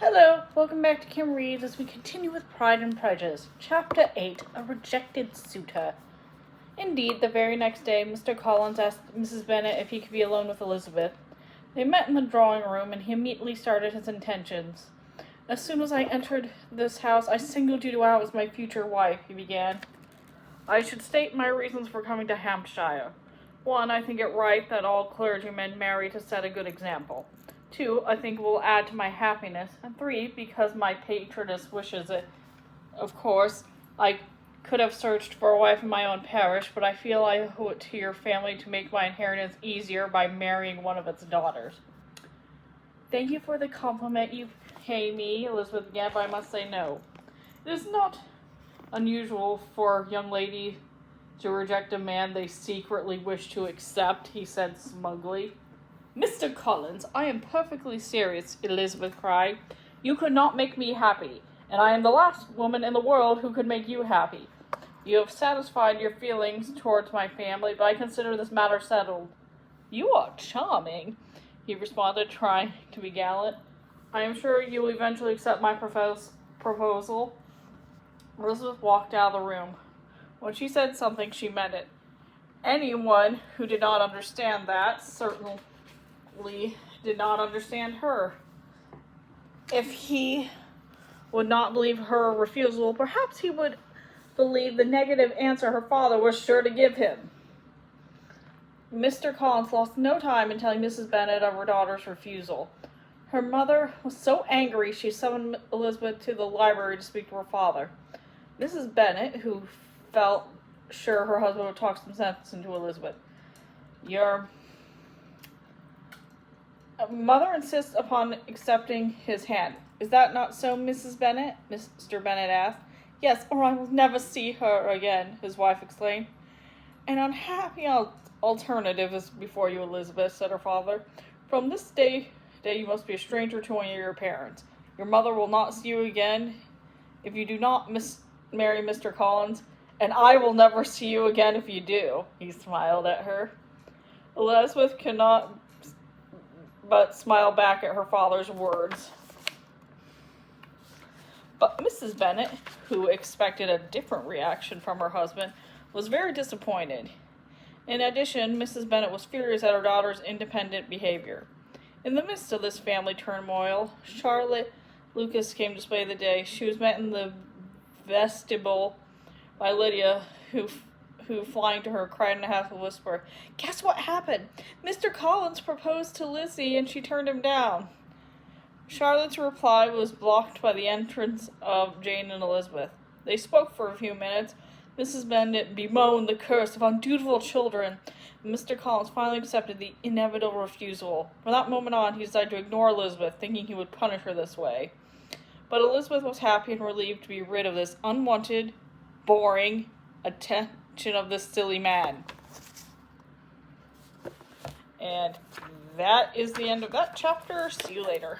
Hello, welcome back to Kim Reads as we continue with Pride and Prejudice, Chapter 8, A Rejected Suitor. Indeed, the very next day, Mr. Collins asked Mrs. Bennet if he could be alone with Elizabeth. They met in the drawing room, and he immediately started his intentions. As soon as I entered this house, I singled you out as my future wife, he began. I should state my reasons for coming to Hampshire. 1, I think it right that all clergymen marry to set a good example. 2, I think it will add to my happiness. And 3, because my patroness wishes it. Of course, I could have searched for a wife in my own parish, but I feel I owe it to your family to make my inheritance easier by marrying one of its daughters. Thank you for the compliment you pay me, Elizabeth began, but I must say no. It is not unusual for a young lady to reject a man they secretly wish to accept, he said smugly. Mr. Collins, I am perfectly serious, Elizabeth cried. You could not make me happy, and I am the last woman in the world who could make you happy. You have satisfied your feelings towards my family, but I consider this matter settled. You are charming, he responded, trying to be gallant. I am sure you will eventually accept my proposal. Elizabeth walked out of the room. When she said something, she meant it. Anyone who did not understand that certainly did not understand her. If he would not believe her refusal, perhaps he would believe the negative answer her father was sure to give him. Mr. Collins lost no time in telling Mrs. Bennet of her daughter's refusal. Her mother was so angry she summoned Elizabeth to the library to speak to her father. Mrs. Bennet, who felt sure her husband would talk some sense into Elizabeth. Your mother insists upon accepting his hand. Is that not so, Mrs. Bennet? Mr. Bennet asked. Yes, or I will never see her again, his wife exclaimed. An unhappy alternative is before you, Elizabeth, said her father. From this day you must be a stranger to one of your parents. Your mother will not see you again if you do not marry Mr. Collins, and I will never see you again if you do, he smiled at her. Elizabeth could not but smile back at her father's words. But Mrs. Bennet, who expected a different reaction from her husband, was very disappointed. In addition, Mrs. Bennet was furious at her daughter's independent behavior. In the midst of this family turmoil, Charlotte Lucas came to spend the day. She was met in the vestibule by Lydia, who flying to her, cried in a half a whisper, Guess what happened? Mr. Collins proposed to Lizzie, and she turned him down. Charlotte's reply was blocked by the entrance of Jane and Elizabeth. They spoke for a few minutes. Mrs. Bennet bemoaned the curse of undutiful children. Mr. Collins finally accepted the inevitable refusal. From that moment on, he decided to ignore Elizabeth, thinking he would punish her this way. But Elizabeth was happy and relieved to be rid of this unwanted, boring attention of this silly man. And that is the end of that chapter. See you later.